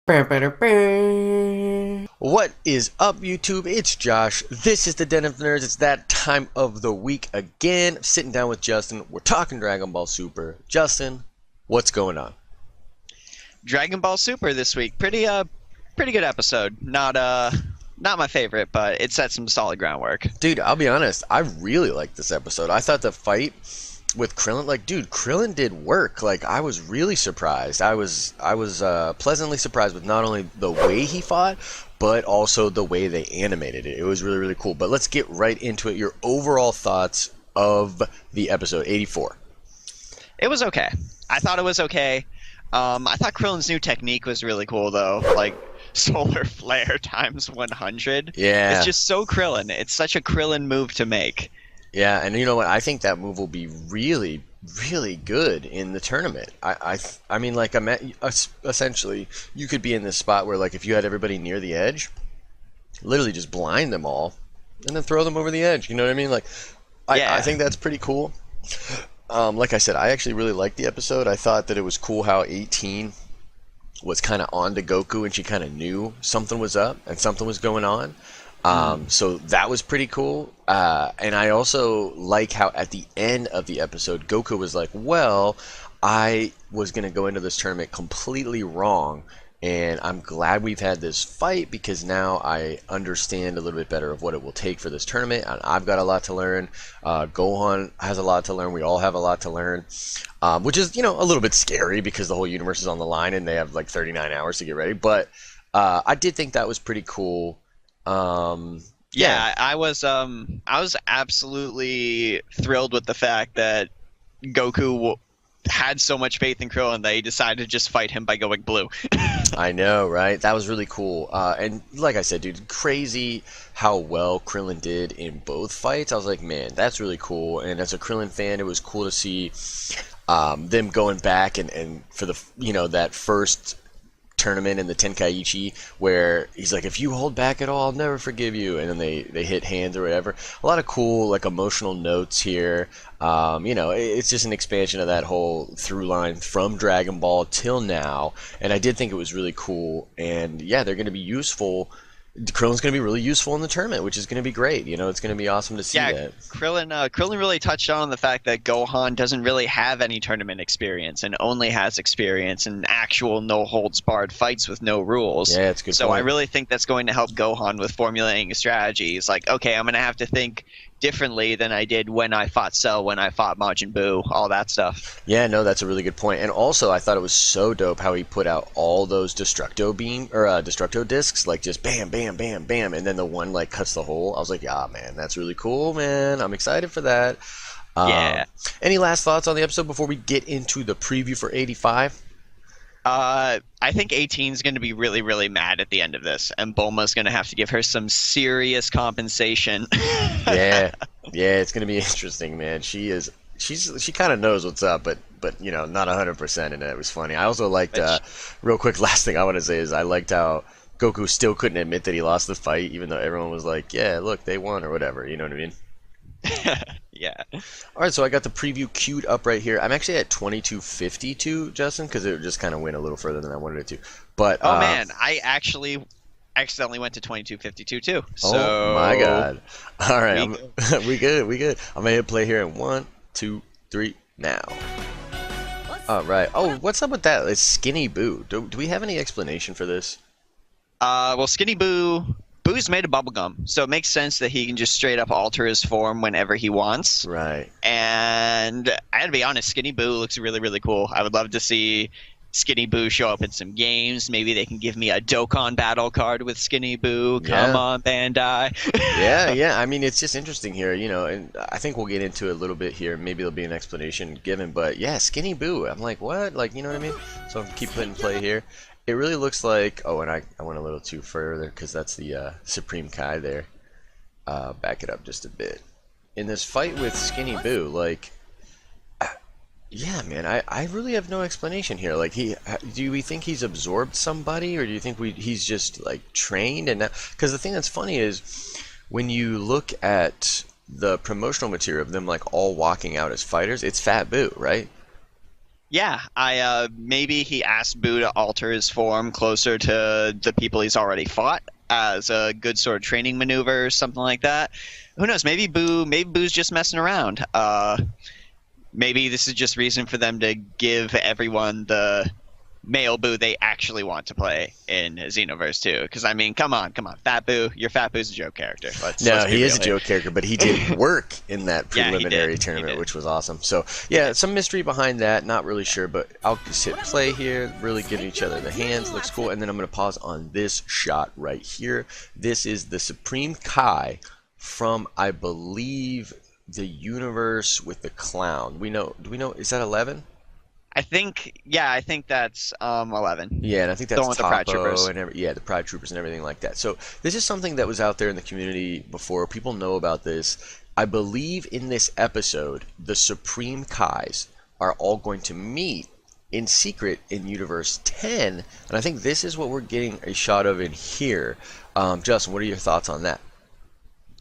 What is up, YouTube? It's Josh. This is the Den of Nerds. It's that time of the week again. Sitting down with Justin. We're talking Dragon Ball Super. Justin, what's going on? Dragon Ball Super this week. Pretty good episode. Not my favorite, but it set some solid groundwork. Dude, I'll be honest. I really liked this episode. I thought the fight with Krillin, dude, Krillin did work. I was really surprised. I was pleasantly surprised with not only the way he fought, but also the way they animated it. It was really, really cool. But let's get right into it. Your overall thoughts of the episode 84. It was okay. I thought it was okay. I thought Krillin's new technique was really cool, though. Solar flare times 100. Yeah. It's just so Krillin. It's such a Krillin move to make. Yeah, and you know what? I think that move will be really, really good in the tournament. Essentially, you could be in this spot where, if you had everybody near the edge, literally just blind them all, and then throw them over the edge. You know what I mean? I think that's pretty cool. Like I said, I actually really liked the episode. I thought that it was cool how 18 was kind of on to Goku, and she kind of knew something was up and something was going on. So that was pretty cool. And I also like how at the end of the episode, Goku was like, well, I was going to go into this tournament completely wrong, and I'm glad we've had this fight because now I understand a little bit better of what it will take for this tournament, and I've got a lot to learn. Gohan has a lot to learn. We all have a lot to learn, which is, a little bit scary because the whole universe is on the line and they have 39 hours to get ready. But I did think that was pretty cool. Yeah, I was absolutely thrilled with the fact that Goku had so much faith in Krillin that he decided to just fight him by going blue. I know, right? That was really cool. And like I said, dude, crazy how well Krillin did in both fights. I was like, man, that's really cool. And as a Krillin fan, it was cool to see them going back and for the that first tournament in the Tenkaichi where he's like, if you hold back at all, I'll never forgive you, and then they hit hands or whatever. A lot of cool emotional notes here. It's just an expansion of that whole through line from Dragon Ball till now, and I did think it was really cool. And yeah, they're going to be useful. Krillin's going to be really useful in the tournament, which is going to be great. It's going to be awesome to see that. Krillin really touched on the fact that Gohan doesn't really have any tournament experience and only has experience in actual no-holds-barred fights with no rules. Yeah, it's good. So I really think that's going to help Gohan with formulating strategies. Okay, I'm going to have to think differently than I did when I fought Cell, when I fought Majin Buu, all that stuff. Yeah, no, that's a really good point. And also, I thought it was so dope how he put out all those Destructo discs, just bam, bam, bam, bam, and then the one cuts the hole. I was like, yeah, man, that's really cool, man. I'm excited for that. Yeah. Any last thoughts on the episode before we get into the preview for 85? I think 18 is going to be really, really mad at the end of this, and Bulma's going to have to give her some serious compensation. Yeah, it's going to be interesting, man. She kind of knows what's up, but not 100%, and it was funny. I also liked, real quick, last thing I want to say is I liked how Goku still couldn't admit that he lost the fight, even though everyone was like, yeah, look, they won, or whatever, you know what I mean? Yeah. All right, so I got the preview queued up right here. I'm actually at 22:52, Justin, because it just kind of went a little further than I wanted it to. But man, I actually accidentally went to 22:52 too. So oh my god! All right, we good. I'm gonna hit play here in 1, 2, 3 now. All right. Oh, what's up with that? It's Skinny Boo. Do we have any explanation for this? Well, Skinny Boo's made of bubblegum, so it makes sense that he can just straight up alter his form whenever he wants. Right. And I gotta be honest, Skinny Boo looks really, really cool. I would love to see Skinny Boo show up in some games. Maybe they can give me a Dokkan battle card with Skinny Boo. Come on, Bandai. Yeah. I mean, it's just interesting here, and I think we'll get into it a little bit here. Maybe there'll be an explanation given, but yeah, Skinny Boo. I'm like, what? You know what I mean? So I'll keep putting play here. It really looks like, oh, and I went a little too further because that's the Supremem Kai there. Back it up just a bit. In this fight with Skinny Boo, yeah, man, I really have no explanation here. Do we think he's absorbed somebody, or do you think he's just trained? And because the thing that's funny is when you look at the promotional material of them all walking out as fighters, it's Fat Boo, right? Yeah, I maybe he asked Boo to alter his form closer to the people he's already fought as a good sort of training maneuver or something like that. Who knows? Maybe Boo's just messing around. Maybe this is just reason for them to give everyone the male Boo they actually want to play in Xenoverse 2. Because, I mean, come on. Fat Boo. Your Fat Boo's a joke character. He is a joke character, but he did work in that preliminary tournament, which was awesome. So, yeah, some mystery behind that. Not really sure, but I'll just hit play here. Really giving each other the hands. Looks cool. And then I'm going to pause on this shot right here. This is the Supreme Kai from, I believe, the universe with the clown. Do we know, is that 11? I think that's 11. Yeah, and I think that's the Pride Troopers. The Pride Troopers and everything like that. So this is something that was out there in the community before. People know about this. I believe in this episode, the Supreme Kais are all going to meet in secret in Universe 10, and I think this is what we're getting a shot of in here. Justin, what are your thoughts on that?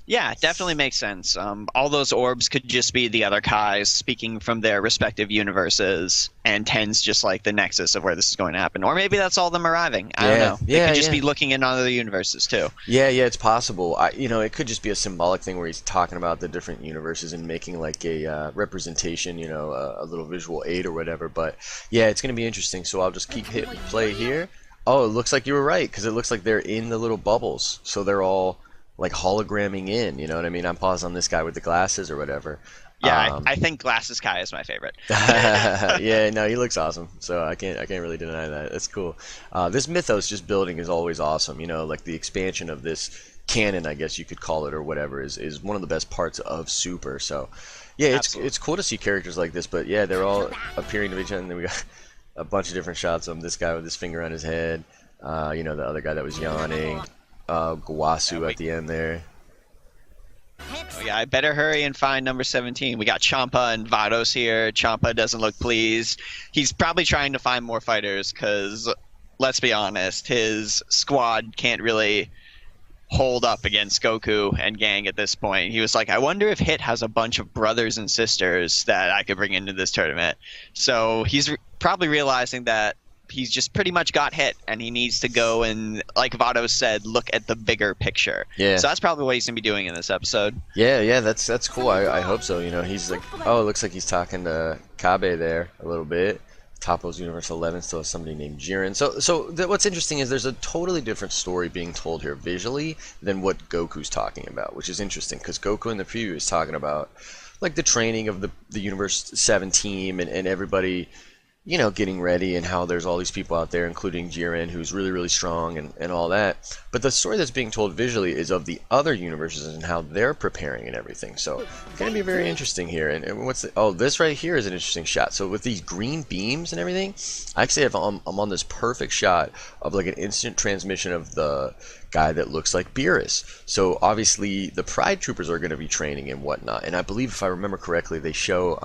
Yeah, it definitely makes sense. All those orbs could just be the other Kais speaking from their respective universes, and 10's just like the nexus of where this is going to happen. Or maybe that's all them arriving. I don't know. They could just be looking in other universes, too. Yeah, it's possible. It could just be a symbolic thing where he's talking about the different universes and making like a representation, a little visual aid or whatever. But, yeah, it's going to be interesting. So I'll just keep hitting play here. Oh, it looks like you were right, because it looks like they're in the little bubbles. So they're all like hologramming in, you know what I mean? I'm paused on this guy with the glasses or whatever. Yeah, I think Glasses Kai is my favorite. Yeah, no, he looks awesome. So I can't really deny that. That's cool. This mythos just building is always awesome. Like the expansion of this canon, I guess you could call it, or whatever, is one of the best parts of Super. So yeah, it's cool to see characters like this. But yeah, they're all appearing to each other. And then we got a bunch of different shots of this guy with his finger on his head. The other guy that was yawning. Guasu at the end there. Oh, yeah, I better hurry and find number 17. We got Champa and Vados here. Champa doesn't look pleased. He's probably trying to find more fighters because, let's be honest, his squad can't really hold up against Goku and gang at this point. He was like, I wonder if Hit has a bunch of brothers and sisters that I could bring into this tournament. So he's probably realizing that he's just pretty much got Hit, and he needs to go and, like Vados said, look at the bigger picture. Yeah. So that's probably what he's going to be doing in this episode. Yeah, that's cool. I hope so. He's like, it looks like he's talking to Kabe there a little bit. Topo's Universe 11 still has somebody named Jiren. So what's interesting is there's a totally different story being told here visually than what Goku's talking about, which is interesting because Goku in the preview is talking about like the training of the Universe 7 team and everybody getting ready and how there's all these people out there, including Jiren, who's really, really strong and all that. But the story that's being told visually is of the other universes and how they're preparing and everything. So it's going to be very interesting here. And this right here is an interesting shot. So with these green beams and everything, I actually I'm on this perfect shot of like an instant transmission of the guy that looks like Beerus. So obviously the Pride Troopers are going to be training and whatnot. And I believe, if I remember correctly, they show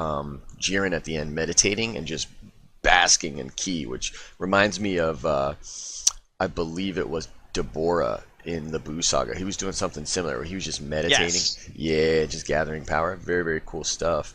Jiren at the end meditating and just basking in ki, which reminds me of I believe it was Deborah in the Buu saga. He was doing something similar where he was just meditating. Yes. Yeah, just gathering power. Very, very cool stuff.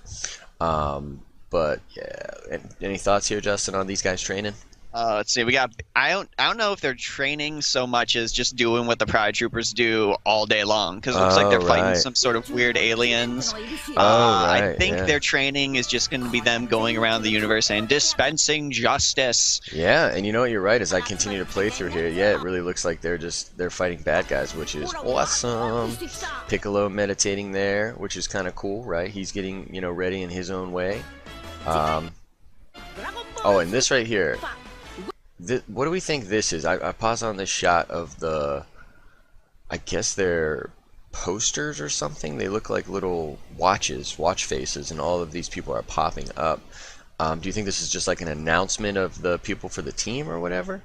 But yeah, any thoughts here, Justin, on these guys training? Let's see. We got. I don't know if they're training so much as just doing what the Pride Troopers do all day long, because it looks like they're fighting some sort of weird aliens. I think their training is just going to be them going around the universe and dispensing justice. Yeah, and you know what? You're right. As I continue to play through here, it really looks like they're fighting bad guys, which is awesome. Piccolo meditating there, which is kind of cool, right? He's getting ready in his own way. And this right here. What do we think this is? I pause on this shot of I guess they're posters or something. They look like little watch faces, and all of these people are popping up. Do you think this is just like an announcement of the people for the team or whatever?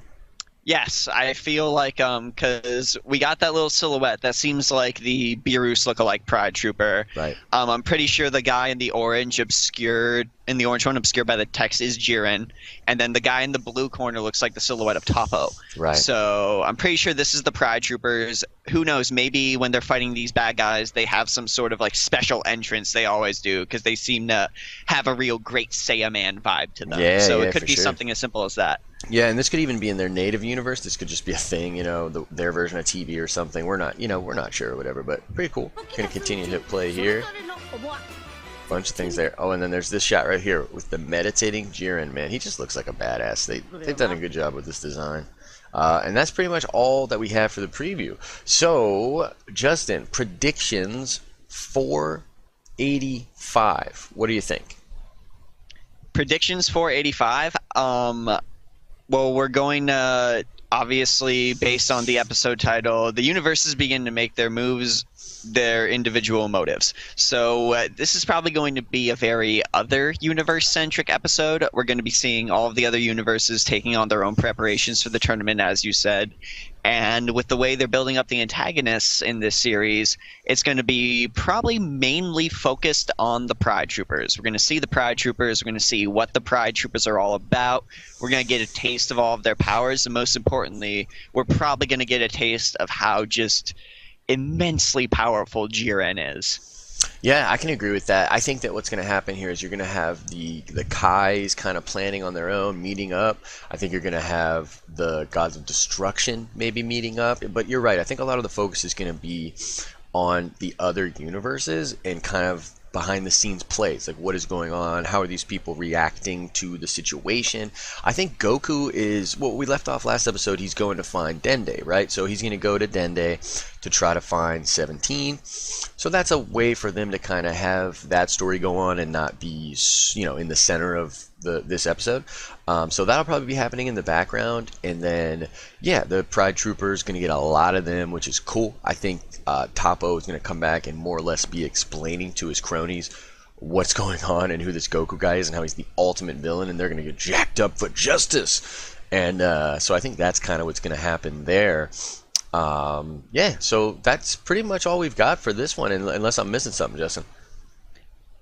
Yes, I feel like because we got that little silhouette that seems like the Beerus lookalike Pride Trooper. Right. I'm pretty sure the guy in the orange obscured in the orange one, obscured by the text, is Jiren, and then the guy in the blue corner looks like the silhouette of Toppo. Right. So I'm pretty sure this is the Pride Troopers. Who knows? Maybe when they're fighting these bad guys, they have some sort of like special entrance. They always do because they seem to have a real Great Saiyaman vibe to them. Yeah, so yeah, it could for be sure. something as simple as that. Yeah, and this could even be in their native universe. This could just be a thing, their version of TV or something. We're not sure or whatever, but pretty cool. Gonna continue to hit play here. Bunch of things there. Oh, and then there's this shot right here with the meditating Jiren, man. He just looks like a badass. They've done a good job with this design. And that's pretty much all that we have for the preview. So, Justin, predictions for 85. What do you think? Predictions for 85. Well, we're going to, obviously, based on the episode title, the universes begin to make their moves, their individual motives. So this is probably going to be a very other universe-centric episode. We're going to be seeing all of the other universes taking on their own preparations for the tournament, as you said. And with the way they're building up the antagonists in this series, it's going to be probably mainly focused on the Pride Troopers. We're going to see the Pride Troopers. We're going to see what the Pride Troopers are all about. We're going to get a taste of all of their powers. And most importantly, we're probably going to get a taste of how just immensely powerful Jiren is. Yeah, I can agree with that. I think that what's going to happen here is you're going to have the Kais kind of planning on their own, meeting up. I think you're going to have the Gods of Destruction maybe meeting up. But you're right. I think a lot of the focus is going to be on the other universes and kind of behind the scenes plays, like what is going on, how are these people reacting to the situation. I think Goku is, well, we left off last episode, he's going to find Dende, right? So he's going to go to Dende to try to find 17. So that's a way for them to kind of have that story go on and not be, in the center of this episode. So that'll probably be happening in the background. And then, yeah, the Pride Troopers going to get a lot of them, which is cool. I think Toppo is going to come back and more or less be explaining to his cronies what's going on and who this Goku guy is and how he's the ultimate villain, and they're going to get jacked up for justice. And so I think that's kind of what's going to happen there. Yeah, so that's pretty much all we've got for this one, unless I'm missing something, Justin.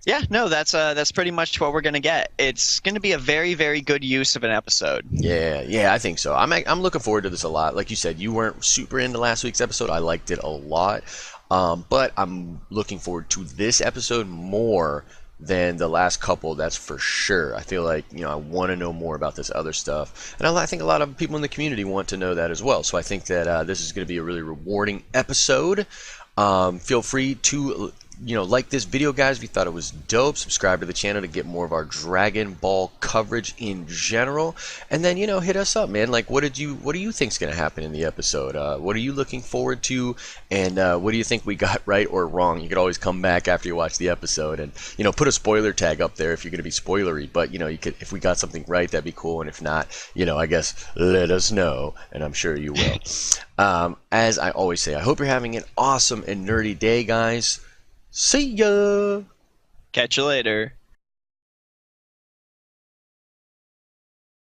Yeah, no, that's pretty much what we're gonna get. It's gonna be a very, very good use of an episode. Yeah, I think so. I'm looking forward to this a lot. Like you said, you weren't super into last week's episode. I liked it a lot, but I'm looking forward to this episode more than the last couple. That's for sure. I feel like I want to know more about this other stuff, and I think a lot of people in the community want to know that as well. So I think that this is going to be a really rewarding episode. Feel free to like this video, guys, if you thought it was dope. Subscribe to the channel to get more of our Dragon Ball coverage in general, and then hit us up, man. Like, what do you think's gonna happen in the episode? What are you looking forward to, and what do you think we got right or wrong? You could always come back after you watch the episode and put a spoiler tag up there if you're gonna be spoilery. But you could, if we got something right, that'd be cool, and if not, I guess let us know, and I'm sure you will. As I always say, I hope you're having an awesome and nerdy day, guys. See ya! Catch you later.